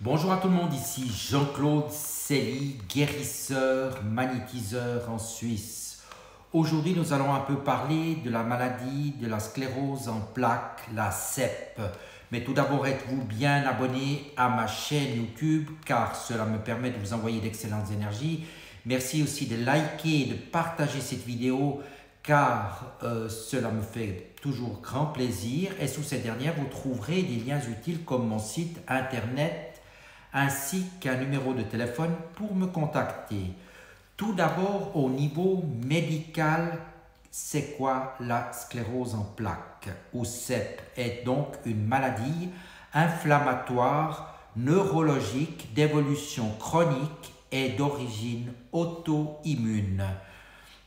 Bonjour à tout le monde, ici Jean-Claude Célie, guérisseur, magnétiseur en Suisse. Aujourd'hui, nous allons un peu parler de la maladie de la sclérose en plaques, la CEP. Mais tout d'abord, êtes-vous bien abonné à ma chaîne YouTube car cela me permet de vous envoyer d'excellentes énergies. Merci aussi de liker et de partager cette vidéo car cela me fait toujours grand plaisir. Et sous cette dernière, vous trouverez des liens utiles comme mon site internet ainsi qu'un numéro de téléphone pour me contacter. Tout d'abord, au niveau médical, c'est quoi la sclérose en plaques ou CEP? Est donc une maladie inflammatoire neurologique d'évolution chronique et d'origine auto-immune.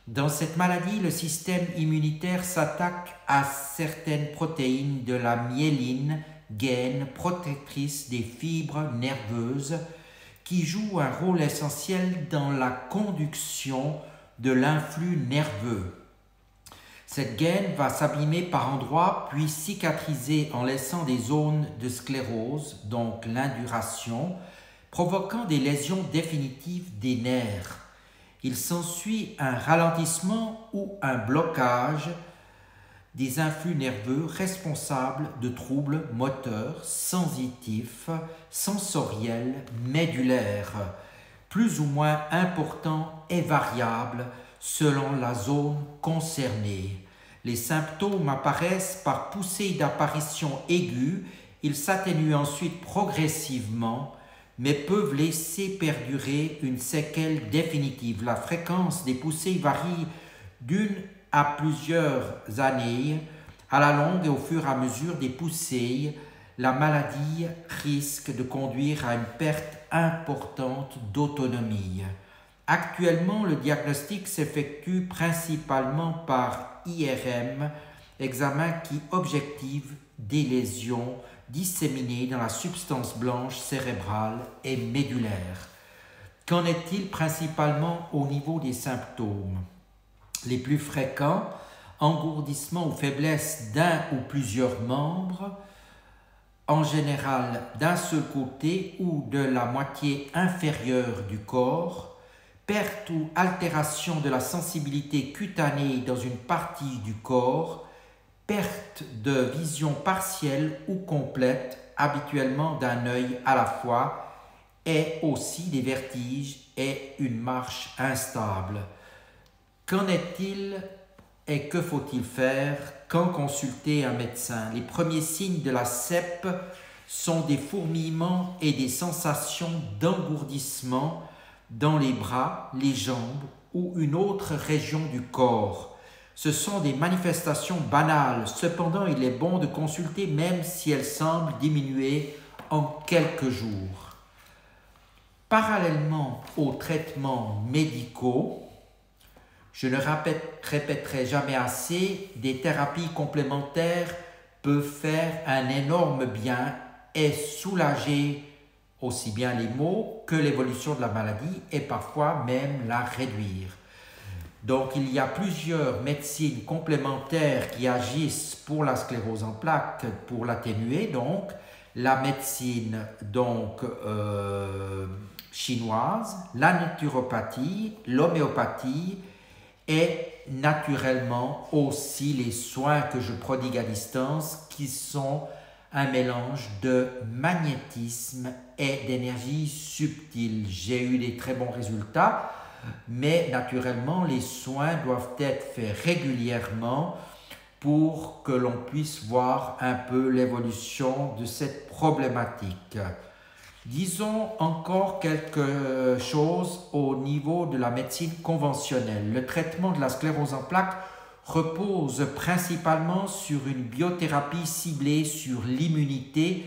Dans cette maladie, le système immunitaire s'attaque à certaines protéines de la myéline, gaine protectrice des fibres nerveuses, qui jouent un rôle essentiel dans la conduction de l'influx nerveux. Cette gaine va s'abîmer par endroits puis cicatriser en laissant des zones de sclérose, donc l'induration, provoquant des lésions définitives des nerfs. Il s'ensuit un ralentissement ou un blocage des influx nerveux responsables de troubles moteurs, sensitifs, sensoriels, médulaires, plus ou moins importants et variables selon la zone concernée. Les symptômes apparaissent par poussées d'apparition aiguë, ils s'atténuent ensuite progressivement, mais peuvent laisser perdurer une séquelle définitive. La fréquence des poussées varie d'une à plusieurs années. À la longue et au fur et à mesure des poussées, la maladie risque de conduire à une perte importante d'autonomie. Actuellement, le diagnostic s'effectue principalement par IRM, examen qui objective des lésions disséminées dans la substance blanche cérébrale et médulaire. Qu'en est-il principalement au niveau des symptômes? Les plus fréquents, engourdissement ou faiblesse d'un ou plusieurs membres, en général d'un seul côté ou de la moitié inférieure du corps, perte ou altération de la sensibilité cutanée dans une partie du corps, perte de vision partielle ou complète, habituellement d'un œil à la fois, et aussi des vertiges et une marche instable. Qu'en est-il et que faut-il faire quand consulter un médecin? Les premiers signes de la CEP sont des fourmillements et des sensations d'engourdissement dans les bras, les jambes ou une autre région du corps. Ce sont des manifestations banales, cependant il est bon de consulter même si elles semblent diminuer en quelques jours. Parallèlement aux traitements médicaux, je ne répéterai jamais assez, des thérapies complémentaires peuvent faire un énorme bien et soulager aussi bien les maux que l'évolution de la maladie et parfois même la réduire. Donc il y a plusieurs médecines complémentaires qui agissent pour la sclérose en plaques, pour l'atténuer. Donc la médecine chinoise, la naturopathie, l'homéopathie, et naturellement aussi les soins que je prodigue à distance qui sont un mélange de magnétisme et d'énergie subtile. J'ai eu des très bons résultats, mais naturellement les soins doivent être faits régulièrement pour que l'on puisse voir un peu l'évolution de cette problématique. Disons encore quelque chose au niveau de la médecine conventionnelle. Le traitement de la sclérose en plaques repose principalement sur une biothérapie ciblée sur l'immunité,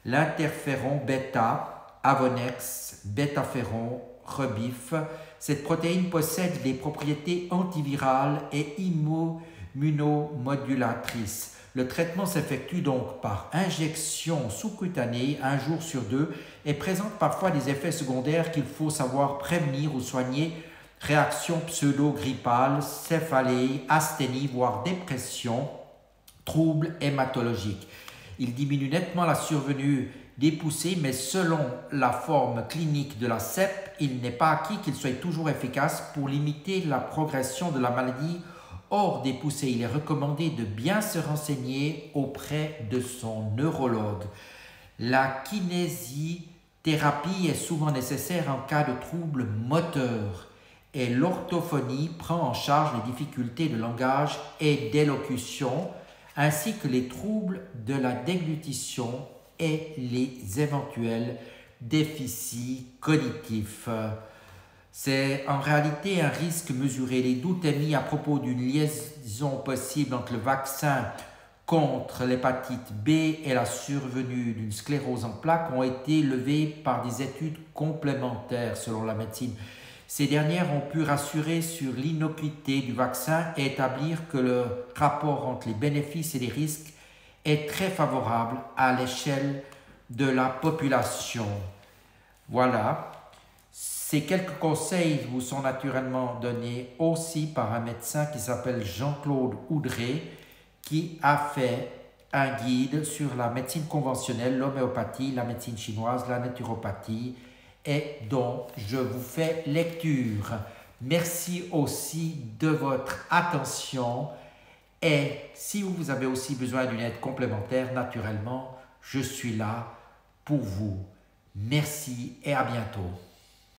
l'interféron bêta, Avonex, bêta-féron, Rebif. Cette protéine possède des propriétés antivirales et immunomodulatrices. Le traitement s'effectue donc par injection sous-cutanée un jour sur deux et présente parfois des effets secondaires qu'il faut savoir prévenir ou soigner: réaction pseudo-grippale, céphalée, asthénie, voire dépression, troubles hématologiques. Il diminue nettement la survenue dépoussé, mais selon la forme clinique de la CEP, il n'est pas acquis qu'il soit toujours efficace pour limiter la progression de la maladie. Hors dépoussé, il est recommandé de bien se renseigner auprès de son neurologue. La kinésithérapie est souvent nécessaire en cas de troubles moteurs et l'orthophonie prend en charge les difficultés de langage et d'élocution ainsi que les troubles de la déglutition et les éventuels déficits cognitifs. C'est en réalité un risque mesuré. Les doutes émis à propos d'une liaison possible entre le vaccin contre l'hépatite B et la survenue d'une sclérose en plaques ont été levés par des études complémentaires selon la médecine. Ces dernières ont pu rassurer sur l'innocuité du vaccin et établir que le rapport entre les bénéfices et les risques est très favorable à l'échelle de la population. Voilà. Ces quelques conseils vous sont naturellement donnés aussi par un médecin qui s'appelle Jean-Claude Oudré, qui a fait un guide sur la médecine conventionnelle, l'homéopathie, la médecine chinoise, la naturopathie, et dont je vous fais lecture. Merci aussi de votre attention et si vous avez aussi besoin d'une aide complémentaire, naturellement, je suis là pour vous. Merci et à bientôt.